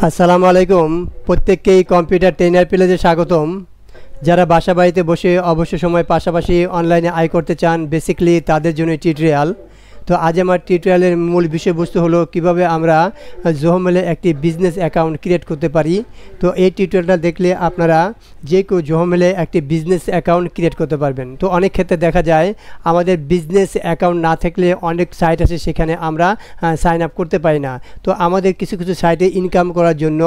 আসসালামু আলাইকুম। প্রত্যেককেই কম্পিউটার ট্রেনার প্লেজে স্বাগতম। যারা বাসা বাড়িতে বসে অবসর সময় পাশাপাশি অনলাইনে আয় করতে চান, বেসিক্যালি তাদের জন্য টিউটোরিয়াল। তো আজ আমার টিউটোরিয়ালের মূল বিষয়বস্তু হলো কিভাবে আমরা জোহো মেলে একটি বিজনেস অ্যাকাউন্ট ক্রিয়েট করতে পারি। তো এই টিউটোরিয়ালটা দেখলে আপনারা যে কেউ জোহো মেলে একটি বিজনেস অ্যাকাউন্ট ক্রিয়েট করতে পারবেন। তো অনেক ক্ষেত্রে দেখা যায় আমাদের বিজনেস অ্যাকাউন্ট না থাকলে অনেক সাইট আছে, সেখানে আমরা সাইন আপ করতে পারি না। তো আমাদের কিছু কিছু সাইটে ইনকাম করার জন্য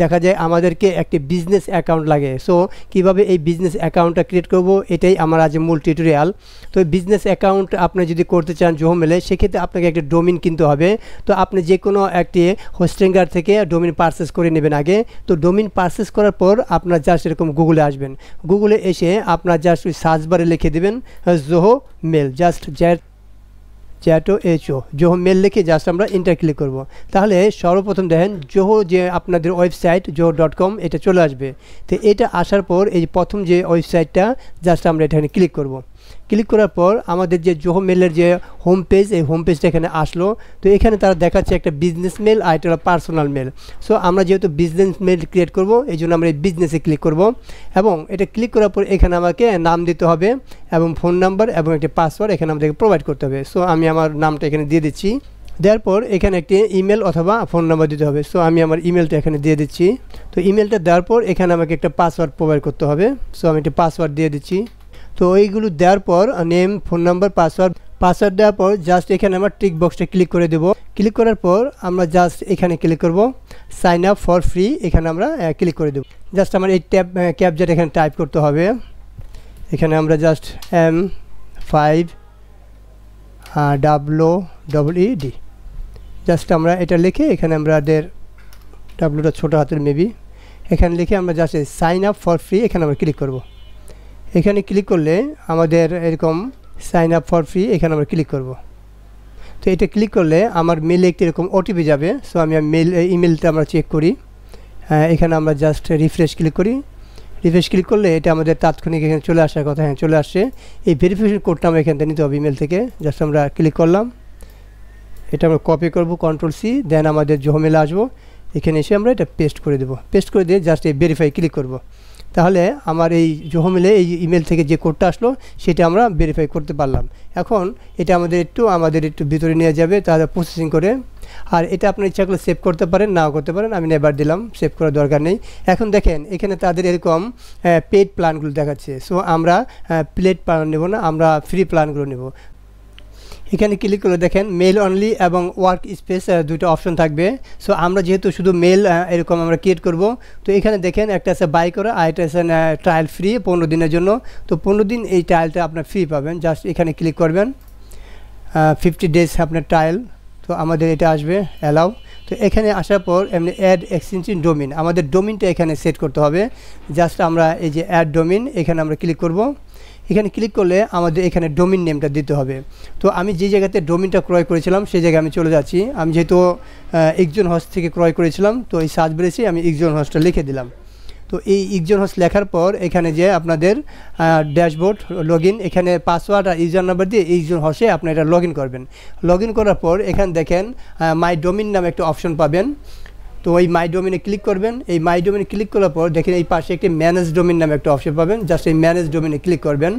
দেখা যায় আমাদেরকে একটি বিজনেস অ্যাকাউন্ট লাগে। সো কিভাবে এই বিজনেস অ্যাকাউন্টটা ক্রিয়েট করব, এটাই আমার আজ মূল টিউটোরিয়াল। তো বিজনেস অ্যাকাউন্ট আপনি যদি করতে চান জোহো মেলে, সেক্ষেত্রে আপনাকে একটা ডোমিন কিনতে হবে। তো আপনি যে কোনো একটি হোস্টিংয়ার থেকে ডোমিন পারচেস করে নেবেন আগে। তো ডোমিন পারচেস করার পর আপনার জাস্ট এরকম গুগলে আসবেন। গুগলে এসে আপনার জাস্ট ওই সার্চ বারে লিখে দেবেন Zoho mail, just Zoho mail লিখে জাস্ট আমরা এন্টার ক্লিক করব। তাহলে সর্বপ্রথম দেখেন জোহো যে আপনাদের ওয়েবসাইট joho.com এটা চলে আসবে। তো এটা আসার পর এই প্রথম যে ওয়েবসাইটটা জাস্ট আমরা এখানে ক্লিক করব। ক্লিক করার পর আমাদের যে জোহো মেলের যে হোম পেজ, এই হোম পেজটা এখানে আসলো। তো এখানে তারা দেখাচ্ছে একটা বিজনেস মেল আর এটা হলো পার্সোনাল মেল। সো আমরা যেহেতু বিজনেস মেল ক্রিয়েট করব, এই জন্য আমরা এই বিজনেসে ক্লিক করব এবং এটা ক্লিক করার পর এখানে আমাকে নাম দিতে হবে এবং ফোন নাম্বার এবং একটি পাসওয়ার্ড এখানে আমাদেরকে প্রোভাইড করতে হবে। সো আমি আমার নামটা এখানে দিয়ে দিচ্ছি। দেওয়ার পর এখানে একটি ইমেল অথবা ফোন নাম্বার দিতে হবে। সো আমি আমার ইমেলটা এখানে দিয়ে দিচ্ছি। তো ইমেলটা দেওয়ার পর এখানে আমাকে একটা পাসওয়ার্ড প্রোভাইড করতে হবে। সো আমি একটি পাসওয়ার্ড দিয়ে দিচ্ছি। তো এইগুলো দেওয়ার পর নেম, ফোন নাম্বার, পাসওয়ার্ড দেওয়ার পর জাস্ট এখানে আমার টিক বক্সটা ক্লিক করে দেব। ক্লিক করার পর আমরা জাস্ট এখানে ক্লিক করব, সাইন আপ ফর ফ্রি, এখানে আমরা ক্লিক করে দেব। জাস্ট আমার এই ক্যাপচাটা এখানে টাইপ করতে হবে। এখানে আমরা জাস্ট M5EED জাস্ট আমরা এটা লিখে এখানে আমাদের ডাব্লুটা ছোটো হাতের মেবি, এখানে লিখে আমরা just sign up for free এখানে আমরা ক্লিক করব। এখানে ক্লিক করলে আমাদের এরকম সাইন আপ ফর ফ্রি এখানে আমরা ক্লিক করব। তো এটা ক্লিক করলে আমার মেলে একটি এরকম ওটিপি যাবে। সো আমি ইমেলটা আমরা চেক করি। এখানে আমরা জাস্ট রিফ্রেশ ক্লিক করি। রিফ্রেশ ক্লিক করলে এটা আমাদের তাৎক্ষণিক এখানে চলে আসার কথা। হ্যাঁ, চলে আসছে। এই ভেরিফিকেশন কোডটা আমরা এখান থেকে নিতে হবে ইমেল থেকে। জাস্ট আমরা ক্লিক করলাম, এটা আমরা কপি করব, Ctrl+C, দেন আমাদের জোহো মেলে আসবো। এখানে এসে আমরা এটা পেস্ট করে দেবো। পেস্ট করে দিয়ে জাস্ট এই ভেরিফাই ক্লিক করব। তাহলে আমার এই জোহো মেলে এই ইমেল থেকে যে কোডটা আসলো সেটা আমরা ভেরিফাই করতে পারলাম। এখন এটা আমাদের একটু ভিতরে নিয়ে যাবে, তাহলে প্রসেসিং করে। আর এটা আপনার ইচ্ছা করলে সেভ করতে পারেন, নাও করতে পারেন। আমি নেবার দিলাম, সেভ করার দরকার নেই। এখন দেখেন এখানে তাদের এরকম পেড প্ল্যানগুলো দেখাচ্ছে। সো আমরা পেড প্ল্যান নেব না, আমরা ফ্রি প্ল্যানগুলো নেব। এখানে ক্লিক করে দেখেন মেল অনলি এবং ওয়ার্ক স্পেস দুটো অপশন থাকবে। সো আমরা যেহেতু শুধু মেল এরকম আমরা ক্রিয়েট করব, তো এখানে দেখেন একটা আছে বাই করা আর একটা আছে ট্রায়াল ফ্রি 15 দিনের জন্য। তো 15 দিন এই ট্রায়ালটা আপনার ফ্রি পাবেন। জাস্ট এখানে ক্লিক করবেন, 50 ডেজ আপনার ট্রায়াল। তো আমাদের এটা আসবে অ্যালাউ। তো এখানে আসার পর এমনি অ্যাড এক্সটেনশন ডোমিন, আমাদের ডোমিনটা এখানে সেট করতে হবে। জাস্ট আমরা এই যে অ্যাড ডোমিন এখানে আমরা ক্লিক করব। এখানে ক্লিক করলে আমাদের এখানে ডোমিন নেমটা দিতে হবে। তো আমি যে জায়গাতে ডোমিনটা ক্রয় করেছিলাম সেই জায়গায় আমি চলে যাচ্ছি। আমি যেহেতু একজন হোস্ট থেকে ক্রয় করেছিলাম, তো এই সার্চ বারে আমি একজন হোস্টটা লিখে দিলাম। তো এই একজন হোস্ট লেখার পর এখানে যে আপনাদের ড্যাশবোর্ড লগইন, এখানে পাসওয়ার্ড আর ইউজার নাম্বার দিয়ে একজন হোস্টে আপনি এটা লগ ইন করবেন। লগ ইন করার পর এখানে দেখেন মাই ডোমিন নামে একটা অপশন পাবেন। তো এই মাই ডোমিনে ক্লিক করবেন। এই মাই ডোমিনে ক্লিক করার পর দেখেন এই পাশে একটি ম্যানেজ ডোমিন নামে একটা অপশন পাবেন। জাস্ট এই ম্যানেজ ডোমিনে ক্লিক করবেন।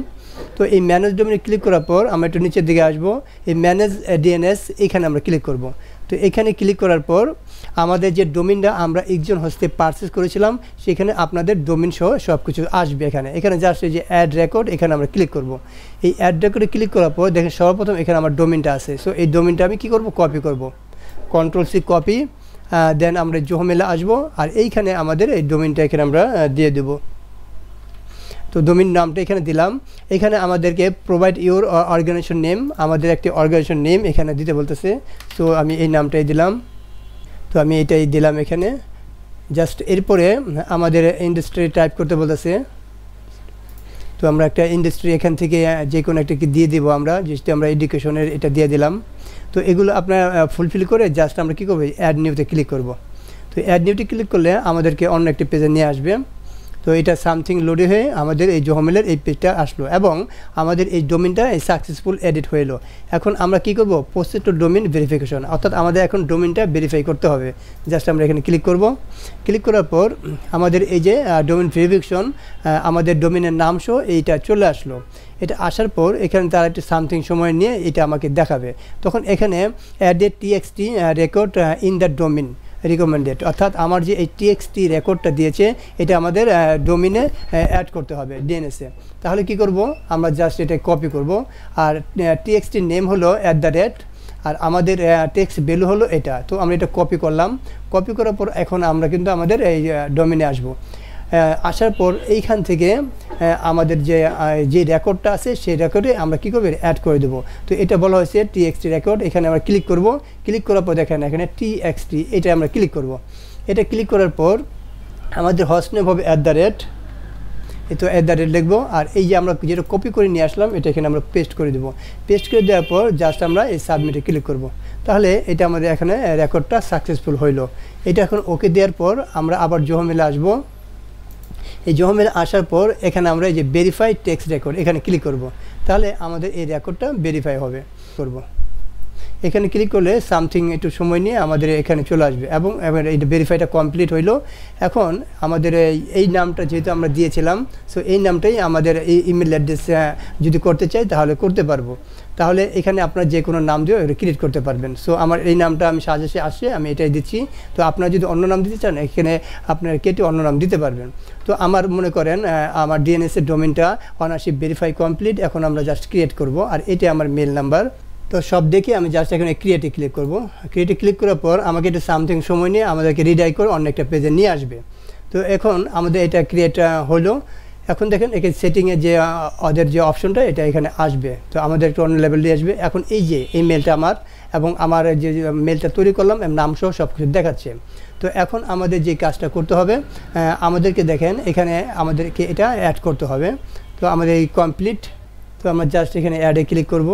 তো এই ম্যানেজ ডোমিনে ক্লিক করার পর আমরা একটু নিচের দিকে আসবো, এই ম্যানেজ ডিএনএস এখানে আমরা ক্লিক করব। তো এখানে ক্লিক করার পর আমাদের যে ডোমিনটা আমরা একজন হোস্টে পারচেস করেছিলাম সেখানে আপনাদের ডোমিন সহ সব কিছু আসবে। এখানে জাস্ট এই যে অ্যাড রেকর্ড এখানে আমরা ক্লিক করব। এই অ্যাড রেকর্ডে ক্লিক করার পর দেখেন সর্বপ্রথম এখানে আমার ডোমিনটা আছে। সো এই ডোমিনটা আমি কী করব, কপি করব, Ctrl+C কপি। দেন আমরা জোহো মেলে আসবো আর এইখানে আমাদের এই ডোমিনটা এখানে আমরা দিয়ে দেব। তো ডোমিন নামটা এখানে দিলাম। এখানে আমাদেরকে প্রোভাইড ইউর অর্গানাইজেশন নেম, আমাদের একটি অর্গানাইজেশন নেম এখানে দিতে বলতেছে। তো আমি এই নামটাই দিলাম। তো আমি এটাই দিলাম এখানে। জাস্ট এরপরে আমাদের ইন্ডাস্ট্রি টাইপ করতে বলতেছে। তো আমরা একটা ইন্ডাস্ট্রি এখান থেকে যে কোনো একটা কি দিয়ে দেবো আমরা, যেহেতু আমরা এডুকেশনের এটা দিয়ে দিলাম। তো এগুলো আপনার ফুলফিল করে জাস্ট আমরা কী করবো, অ্যাড নিউতে ক্লিক করব। তো অ্যাড নিউতে ক্লিক করলে আমাদেরকে অন্য একটি পেজে নিয়ে আসবে। তো এটা সামথিং লোডে হয়ে আমাদের এই জহমেলের এই পেজটা আসলো এবং আমাদের এই ডোমেনটা এই সাকসেসফুল এডিট হলো। এখন আমরা কি করব, পোস্টেড টু ডোমেন ভেরিফিকেশন, অর্থাৎ আমাদের এখন ডোমেনটা ভেরিফাই করতে হবে। জাস্ট আমরা এখানে ক্লিক করব। ক্লিক করার পর আমাদের এই যে ডোমেন ভেরিফিকেশন, আমাদের ডোমেনের নাম সহ এইটা চলে আসলো। এটা আসার পর এখানে তারা একটু সামথিং সময় নিয়ে এটা আমাকে দেখাবে। তখন এখানে added TXT record in the domain recommended, অর্থাৎ আমার যে এই টিএক্সটি রেকর্ডটা দিয়েছে এটা আমাদের ডোমিনে অ্যাড করতে হবে ডিএনএসে। তাহলে কি করব, আমরা জাস্ট এটা কপি করব। আর টিএক্সটির নেম হলো @ আর আমাদের টেক্সট ভ্যালু হলো এটা। তো আমরা এটা কপি করলাম। কপি করার পর এখন আমরা কিন্তু আমাদের এই ডোমিনে আসব। আসার পর এইখান থেকে আমাদের যে রেকর্ডটা আছে সেই রেকর্ডে আমরা কী করব, অ্যাড করে দেবো। তো এটা বলা হয়েছে টিএক্সটি রেকর্ড। এখানে আমরা ক্লিক করব। ক্লিক করার পর দেখেন এখানে টিএক্সটি, এটা আমরা ক্লিক করব। এটা ক্লিক করার পর আমাদের হোস্ট নেম হবে @ তো লিখবো। আর এই যে আমরা যেটা কপি করে নিয়ে আসলাম এটা এখানে আমরা পেস্ট করে দেবো। পেস্ট করে দেওয়ার পর জাস্ট আমরা এই সাবমিটে ক্লিক করব। তাহলে এটা আমাদের এখানে রেকর্ডটা সাকসেসফুল হইলো। এটা এখন ওকে দেওয়ার পর আমরা আবার জহমেলে আসবো। এই জহমেলে আসার পর এখানে আমরা এই যে ভেরিফাই টেক্সট রেকর্ড এখানে ক্লিক করব। তাহলে আমাদের এই রেকর্ডটা ভেরিফাই হবে। এখানে ক্লিক করলে সামথিং একটু সময় নিয়ে আমাদের এখানে চলে আসবে এবং এই ভেরিফাইটা কমপ্লিট হইলো। এখন আমাদের এই নামটা যেহেতু আমরা দিয়েছিলাম, সো এই নামটাই আমাদের এই ইমেল অ্যাড্রেস যদি করতে চাই তাহলে করতে পারবো। তাহলে এখানে আপনার যে কোনো নাম দিয়ে এটা ক্রিয়েট করতে পারবেন। সো আমার এই নামটা আমি সাজেশে আসে আমি এটাই দিচ্ছি। তো আপনারা যদি অন্য নাম দিতে চান এখানে আপনারা কেটে অন্য নাম দিতে পারবেন। তো আমার মনে করেন আমার ডিএনএসের ডোমেনটা অনারশিপ ভেরিফাই কমপ্লিট। এখন আমরা জাস্ট ক্রিয়েট করব। আর এটা আমার মেল নাম্বার। তো সব দেখে আমি জাস্ট এখানে ক্রিয়েটে ক্লিক করব। ক্রিয়েটে ক্লিক করার পর আমাকে একটু সামথিং সময় নিয়ে আমাদেরকে রিডাইরেক্ট করে অন্য একটা পেজে নিয়ে আসবে। তো এখন আমাদের এটা ক্রিয়েট হলো। এখন দেখেন এখানে সেটিংয়ে যে ওদের যে অপশনটা এটা এখানে আসবে। তো আমাদের একটু অন্য লেভেল দিয়ে আসবে। এখন এই যে এই মেলটা আমার এবং আমার যে মেলটা তৈরি করলাম নাম সহ সব কিছু দেখাচ্ছে। তো এখন আমাদের যে কাজটা করতে হবে, আমাদেরকে দেখেন এখানে আমাদেরকে এটা অ্যাড করতে হবে। তো আমাদের এই কমপ্লিট। তো আমরা জাস্ট এখানে অ্যাডে ক্লিক করব।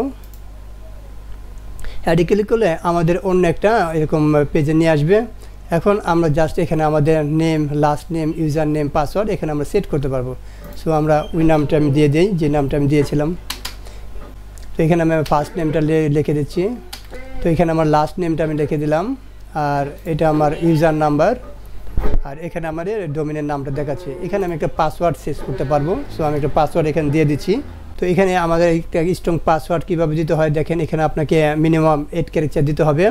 অ্যাডে ক্লিক করলে আমাদের অন্য একটা এরকম পেজে নিয়ে আসবে। এখন আমরা জাস্ট এখানে আমাদের name, last name, user name, password এখানে আমরা সেট করতে পারবো। সো আমরা ওই নামটা আমি দিয়ে দিই যে নামটা আমি দিয়েছিলাম। তো এখানে আমি ফার্স্ট নেমটা লিখে দিচ্ছি। তো এখানে আমার লাস্ট নেমটা আমি লিখে দিলাম। আর এটা আমার ইউজার নাম্বার। আর এখানে আমাদের ডোমেনের নামটা দেখাচ্ছে। এখানে আমি একটা পাসওয়ার্ড সেট করতে পারবো। সো আমি একটা পাসওয়ার্ড এখানে দিয়ে দিচ্ছি। তো এখানে আমাদের একটা স্ট্রং পাসওয়ার্ড কীভাবে দিতে হয় দেখেন। এখানে আপনাকে মিনিমাম 8 ক্যারেক্টার দিতে হবে,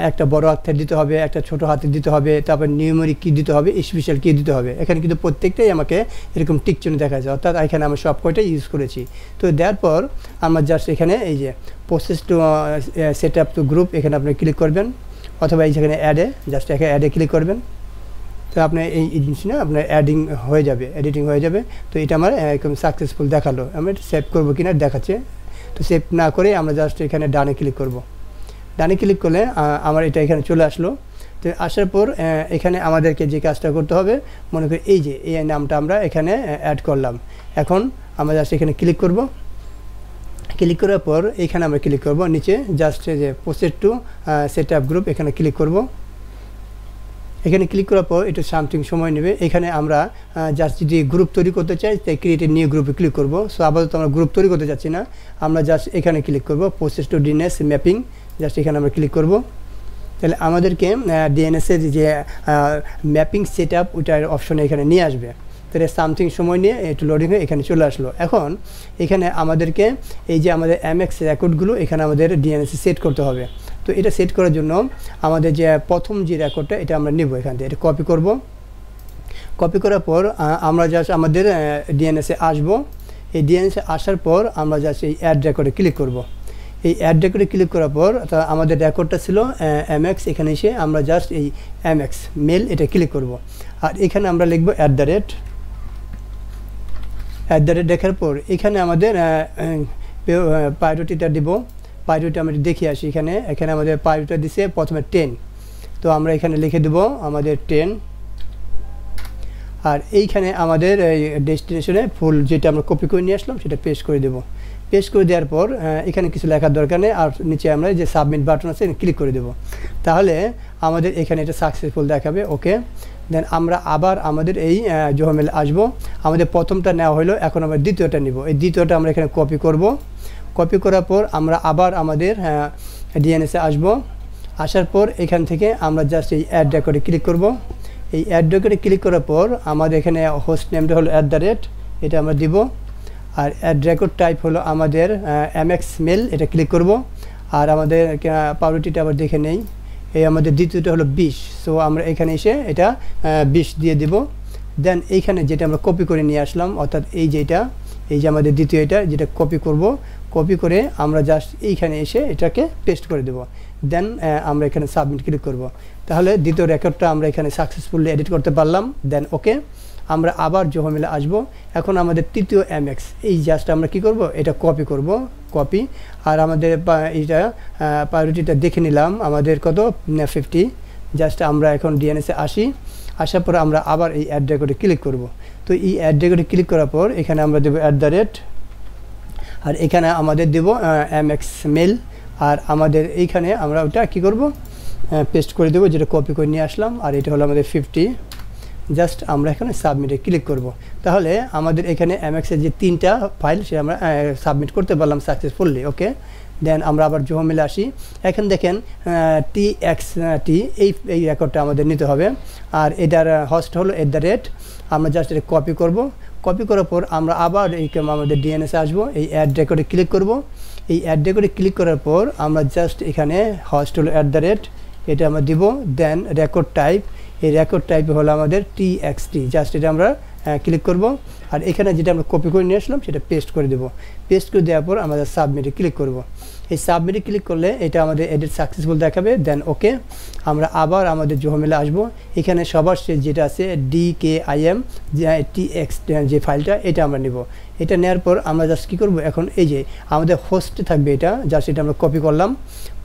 একটা বড় হাতের দিতে হবে, একটা ছোট হাতের দিতে হবে, তারপর নিউমেরিক কি দিতে হবে, স্পেশাল কি দিতে হবে। এখানে কিন্তু প্রত্যেকটাই আমাকে এরকম টিক চিহ্ন দেখা যায়, অর্থাৎ এখানে আমরা সব কয়টা ইউজ করেছি। তো দেওয়ার পর আমরা জাস্ট এখানে এই যে process to set up to group এখানে আপনি ক্লিক করবেন, অথবা এই যেখানে অ্যাডে জাস্ট এখানে অ্যাডে ক্লিক করবেন। তো আপনার এই জিনিসটা আপনার অ্যাডিং হয়ে যাবে, এডিটিং হয়ে যাবে। তো এটা আমার একদম সাকসেসফুল দেখালো। আমি এটা সেভ করবো কিনা দেখাচ্ছে। তো সেভ না করে আমরা জাস্ট এখানে ডানে ক্লিক করব। ডানে ক্লিক করলে আমার এটা এখানে চলে আসলো। তো আসার পর এখানে আমাদেরকে যে কাজটা করতে হবে, মনে করি এই যে এই নামটা আমরা এখানে অ্যাড করলাম। এখন আমরা জাস্ট এখানে ক্লিক করব। ক্লিক করার পর এখানে আমরা ক্লিক করব, নিচে জাস্ট যে process to set up group এখানে ক্লিক করব। এখানে ক্লিক করার পর একটু সামথিং সময় নেবে। এখানে আমরা জাস্ট যদি গ্রুপ তৈরি করতে চাই তাই ক্রিয়েট নিউ গ্রুপে ক্লিক করব। সো আপাতত আমরা গ্রুপ তৈরি করতে চাচ্ছি না, আমরা জাস্ট এখানে ক্লিক করব process to DNS mapping, just এখানে আমরা ক্লিক করব। তাহলে আমাদেরকে ডিএনএসের যে ম্যাপিং সেট আপ ওইটার অপশনে এখানে নিয়ে আসবে। তাহলে সামথিং সময় নিয়ে একটু লোডিং হয়ে এখানে চলে আসলো। এখন এখানে আমাদেরকে এই যে আমাদের এমএক্স রেকর্ডগুলো এখানে আমাদের ডিএনএসে সেট করতে হবে। তো এটা সেট করার জন্য আমাদের যে প্রথম যে রেকর্ডটা এটা আমরা নেব, এখান থেকে এটা কপি করব। কপি করার পর আমরা জাস্ট আমাদের ডিএনএসে আসবো। এই ডিএনএসে আসার পর আমরা জাস্ট এই অ্যাড রেকর্ডে ক্লিক করব। এই অ্যাড রেকর্ডে ক্লিক করার পর আমাদের রেকর্ডটা ছিল এমএক্স, এখানে এসে আমরা জাস্ট এই এমএক্স মেল এটা ক্লিক করব। আর এখানে আমরা লিখব @ দেখার পর এখানে আমাদের প্রায়োরিটিটা দিব। প্রায়োরিটি আমরা দেখে আসি। এখানে আমাদের প্রায়োরিটি দিছে প্রথমে 10। তো আমরা এখানে লিখে দেব আমাদের 10। আর এইখানে আমাদের এই ডেস্টিনেশনে ফুল যেটা আমরা কপি করে নিয়ে আসলাম সেটা পেস্ট করে দেব। পেস্ট করে দেওয়ার পর এখানে কিছু লেখার দরকার নেই, আর নিচে আমরা যে সাবমিট বাটন আছে ক্লিক করে দেব। তাহলে আমাদের এখানে এটা সাকসেসফুল দেখাবে। ওকে, দেন আমরা আবার আমাদের এই জোহমেলে আসবো। আমাদের প্রথমটা নেওয়া হলো, এখন আমরা দ্বিতীয়টা নিব। এই দ্বিতীয়টা আমরা এখানে কপি করব। কপি করার পর আমরা আবার আমাদের ডিএনএসে আসব। আসার পর এখান থেকে আমরা জাস্ট এই অ্যাড রেকর্ডে ক্লিক করব। এই অ্যাড রেকর্ডে ক্লিক করার পর আমাদের এখানে হোস্ট নেমটা হলো @ এটা আমরা দিব। আর অ্যাড রেকর্ড টাইপ হলো আমাদের MX মেল, এটা ক্লিক করব। আর আমাদের পাউরুটিটা আবার দেখে নেই, এই আমাদের দ্বিতীয়টা হলো 20। সো আমরা এখানে এসে এটা 20 দিয়ে দিব। দেন এইখানে যেটা আমরা কপি করে নিয়ে আসলাম, অর্থাৎ এই যে আমাদের দ্বিতীয় এটা যেটা কপি করব, কপি করে আমরা জাস্ট এইখানে এসে এটাকে পেস্ট করে দেব। দেন আমরা এখানে সাবমিট ক্লিক করব। তাহলে দ্বিতীয় রেকর্ডটা আমরা এখানে সাকসেসফুলি এডিট করতে পারলাম। দেন ওকে, আমরা আবার জোহমেলে আসব। এখন আমাদের তৃতীয় MX, এই জাস্ট আমরা কি করব, এটা কপি করব, কপি। আর আমাদের এইটা প্রায়োরিটিটা দেখে নিলাম, আমাদের কত 50। জাস্ট আমরা এখন ডিএনএসে আসি। আসার পর আমরা আবার এই অ্যাড রেকর্ডে ক্লিক করব। তো এই অ্যাড রেকর্ডে ক্লিক করার পর এখানে আমরা দেবো @ আর এখানে আমাদের দেব MX মেল। আর আমাদের এইখানে আমরা ওটা কী করব, পেস্ট করে দেবো, যেটা কপি করে নিয়ে আসলাম। আর এটা হলো আমাদের 50। জাস্ট আমরা এখানে সাবমিটে ক্লিক করব। তাহলে আমাদের এখানে MX-এর যে 3টা ফাইল সেটা আমরা সাবমিট করতে পারলাম সাকসেসফুলি। ওকে, দেন আমরা আবার জোহমেলে আসি। এখন দেখেন TXT এই রেকর্ডটা আমাদের নিতে হবে। আর এটার হোস্ট হলো @ আমরা জাস্ট এটা কপি করব। কপি করার পর আমরা আবার এই আমাদের ডিএনএসে আসবো, এই অ্যাড রেকর্ডে ক্লিক করব। এই অ্যাড রেকর্ডে ক্লিক করার পর আমরা জাস্ট এখানে হোস্ট হলো @ এটা আমরা দিব। দেন রেকর্ড টাইপ, এই রেকর্ড টাইপে হলো আমাদের TXT, জাস্ট এটা আমরা ক্লিক করব। আর এখানে যেটা আমরা কপি করে নিয়ে আসলাম সেটা পেস্ট করে দেব। পেস্ট করে দেওয়ার পর আমাদের সাবমিটে ক্লিক করব। এই সাবমিটে ক্লিক করলে এটা আমাদের এডিট সাকসেসফুল দেখাবে। দেন ওকে, আমরা আবার আমাদের জোহমেলে আসব। এখানে সবার শেষ যেটা আছে DKIM TX যে ফাইলটা, এটা আমরা নেব। এটা নেওয়ার পর আমরা জাস্ট কী করব, এখন এই যে আমাদের হোস্টে থাকবে এটা, জাস্ট এটা আমরা কপি করলাম।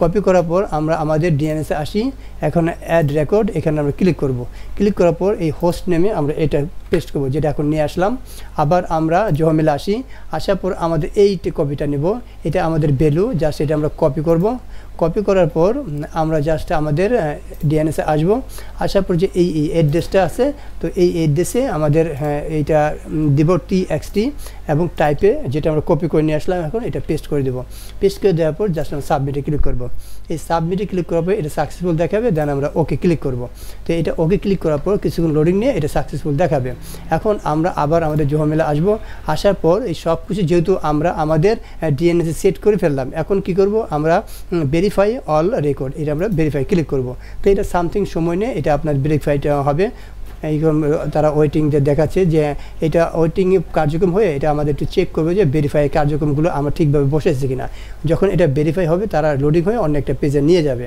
কপি করার পর আমরা আমাদের ডিএনএসে আসি। এখন অ্যাড রেকর্ড, এখানে আমরা ক্লিক করব। ক্লিক করার পর এই হোস্ট নেমে আমরা এটা পেস্ট করব, যেটা এখন নিয়ে আসলাম। আবার আমরা জোহমেলে আসি। আসার পর আমাদের এই কপিটা নেব, এটা আমাদের ভ্যালু, জাস্ট এটা আমরা কপি করব। কপি করার পর আমরা জাস্ট আমাদের ডিএনএসে আসব। আসার পর যে এই অ্যাড্রেসটা আছে, তো এই অ্যাড্রেসে আমাদের এইটা দিব TXT এবং টাইপে যেটা আমরা কপি করে নিয়ে আসলাম, এখন এটা পেস্ট করে দেব। পেস্ট করে দেওয়ার পর জাস্ট আমরা সাবমিটে ক্লিক করব। এই সাবমিটে ক্লিক করার পর এটা সাকসেসফুল দেখাবে। দেন আমরা ওকে ক্লিক করব। তো এটা ওকে ক্লিক করার পর কিছুক্ষণ লোডিং নিয়ে এটা সাকসেসফুল দেখাবে। এখন আমরা আবার আমাদের জোহমেলে আসব। আসার পর এই সব কিছু যেহেতু আমরা আমাদের ডিএনএসে সেট করে ফেললাম, এখন কি করব, আমরা ভেরিফাই অল রেকর্ড, এটা আমরা ভেরিফাই ক্লিক করব। তো এটা সামথিং সময় নিয়ে এটা আপনার ভেরিফাইটা হবে। এই তারা ওয়েটিং যে দেখাচ্ছে যে এটা ওয়েটিং কার্যক্রম হয়ে এটা আমাদের একটু চেক করবে যে ভেরিফাই কার্যক্রমগুলো আমরা ঠিকভাবে বসেছে কিনা। যখন এটা ভেরিফাই হবে তারা লোডিং হয়ে অন্য একটা পেজে নিয়ে যাবে।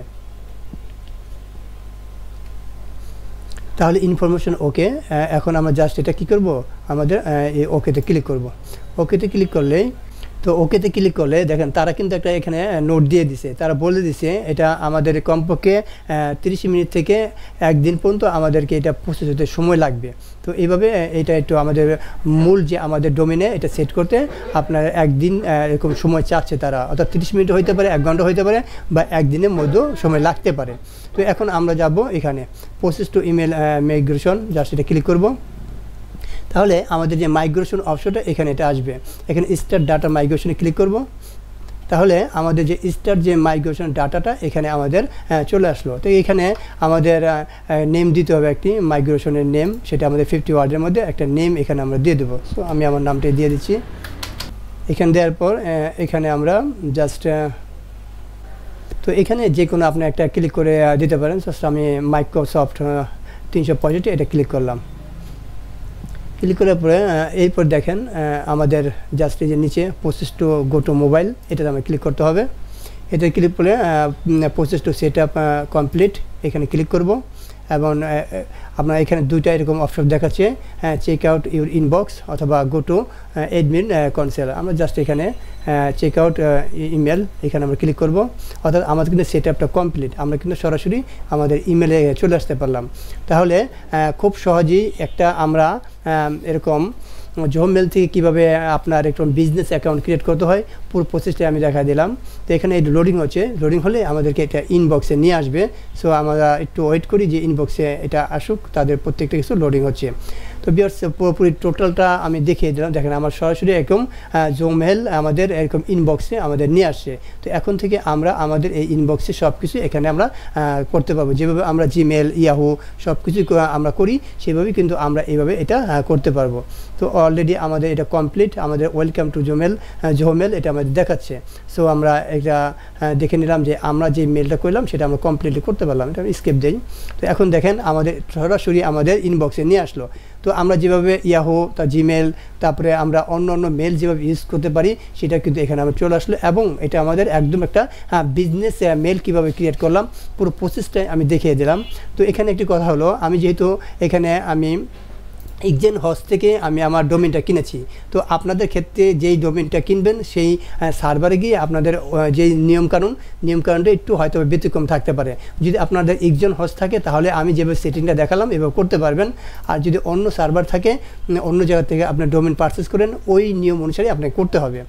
তাহলে ইনফরমেশন ওকে। এখন আমরা জাস্ট এটা কী করব, আমাদের এই ওকেতে ক্লিক করব। ওকেতে ক্লিক করলেই, তো ওকেতে ক্লিক করলে দেখেন তারা কিন্তু একটা এখানে নোট দিয়ে দিছে। তারা বলে দিছে এটা আমাদের কমপক্ষে 30 মিনিট থেকে 1 দিন পর্যন্ত আমাদেরকে এটা প্রসেস হতে সময় লাগবে। তো এইভাবে এটা একটু আমাদের মূল যে আমাদের ডোমেনে এটা সেট করতে আপনার 1 দিন এরকম সময় চাচ্ছে তারা, অর্থাৎ 30 মিনিট হইতে পারে, 1 ঘন্টা হইতে পারে, বা 1 দিনের মধ্যেও সময় লাগতে পারে। তো এখন আমরা যাব এখানে process to email migration, just এটা ক্লিক করব। তাহলে আমাদের যে মাইগ্রেশন অপশনটা এখানে এটা আসবে। এখানে স্টার্ট ডাটা মাইগ্রেশনে ক্লিক করব। তাহলে আমাদের যে স্টার্ট যে মাইগ্রেশন ডাটাটা এখানে আমাদের চলে আসলো। তো এখানে আমাদের নেম দিতে হবে, একটি মাইগ্রেশনের নেম, সেটা আমাদের 50 ওয়ার্ডের মধ্যে একটা নেম এখানে আমরা দিয়ে দেবো। সো আমি আমার নামটা দিয়ে দিচ্ছি। এখানে দেওয়ার পর এখানে আমরা জাস্ট তো এখানে যে কোনো আপনি একটা ক্লিক করে দিতে পারেন। জাস্ট আমি মাইক্রোসফট 365 এটা ক্লিক করলাম। ক্লিক করার পরে এরপর দেখেন আমাদের জাস্ট এই যে নিচে process to go to mobile, এটাতে আমরা ক্লিক করতে হবে। এটা ক্লিক করে process to set up complete, এখানে ক্লিক করব। এবং আপনার এখানে দুইটা এরকম অপশন দেখাচ্ছে, চেক আউট ইউর ইনবক্স অথবা গো টু অ্যাডমিন কনসোল। আমরা জাস্ট এখানে চেক আউট ইমেল, এখানে আমরা ক্লিক করব। অর্থাৎ আমাদের কিন্তু সেট আপটা কমপ্লিট, আমরা কিন্তু সরাসরি আমাদের ইমেলে চলে আসতে পারলাম। তাহলে খুব সহজেই একটা আমরা এরকম জোমেল থেকে কীভাবে আপনার একটা বিজনেস অ্যাকাউন্ট ক্রিয়েট করতে হয় পুরো প্রসেসটা আমি দেখা দিলাম। তো এখানে এই লোডিং হচ্ছে, লোডিং হলে আমাদেরকে এটা ইনবক্সে নিয়ে আসবে। সো আমরা একটু ওয়েট করি যে ইনবক্সে এটা আসুক, তাদের প্রত্যেকটা কিছু লোডিং হচ্ছে। তো ভিউয়ার্স পুরোপুরি টোটালটা আমি দেখিয়ে দিলাম। দেখেন আমার সরাসরি এরকম জোমেল আমাদের এরকম ইনবক্সে আমাদের নিয়ে আসছে। তো এখন থেকে আমরা আমাদের এই ইনবক্সে সব কিছু এখানে আমরা করতে পারবো। যেভাবে আমরা জিমেল, ইয়াহু সব কিছু আমরা করি সেভাবেই কিন্তু আমরা এইভাবে এটা করতে পারবো। তো অলরেডি আমাদের এটা কমপ্লিট, আমাদের ওয়েলকাম টু জোমেল এটা আমাদের দেখাচ্ছে। সো আমরা এটা দেখে নিলাম যে আমরা যে মেলটা করলাম সেটা আমরা কমপ্লিটলি করতে পারলাম। এটা আমি স্কেপ দিই। তো এখন দেখেন আমাদের সরাসরি আমাদের ইনবক্সে নিয়ে আসলো। তো আমরা যেভাবে ইয়াহু, জিমেল, তারপরে আমরা অন্য মেল যেভাবে ইউজ করতে পারি সেটা কিন্তু এখানে আমরা চলে আসলো, এবং এটা আমাদের একদম একটা বিজনেস মেল কীভাবে ক্রিয়েট করলাম পুরো প্রসেসটাই আমি দেখিয়ে দিলাম। তো এখানে একটি কথা হলো, আমি যেহেতু এখানে আমি এক্সচেঞ্জ হাউস থেকে আমি আমার ডোমেনটা কিনেছি, তো আপনাদের ক্ষেত্রে যেই ডোমেনটা কিনবেন সেই সার্ভারে গিয়ে আপনাদের যেই নিয়মকানুনটা একটু হয়তো ব্যতিক্রম থাকতে পারে। যদি আপনাদের এক্সচেঞ্জ হাউস থাকে তাহলে আমি যেভাবে সেটিংটা দেখালাম এভাবে করতে পারবেন। আর যদি অন্য সার্ভার থাকে, অন্য জায়গা থেকে আপনার ডোমেন পারচেস করেন, ওই নিয়ম অনুসারে আপনাকে করতে হবে।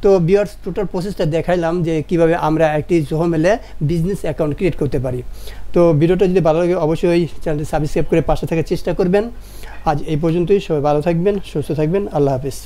তো ভিউয়ার্স টোটাল প্রসেসটা দেখাইলাম যে কীভাবে আমরা একটি জোমেলে বিজনেস অ্যাকাউন্ট ক্রিয়েট করতে পারি। তো ভিডিওটা যদি ভালো লাগে অবশ্যই চ্যানেলটি সাবস্ক্রাইব করে পাশে থাকার চেষ্টা করবেন। আজ এই পর্যন্তই, সবাই ভালো থাকবেন, সুস্থ থাকবেন, আল্লাহ হাফিজ।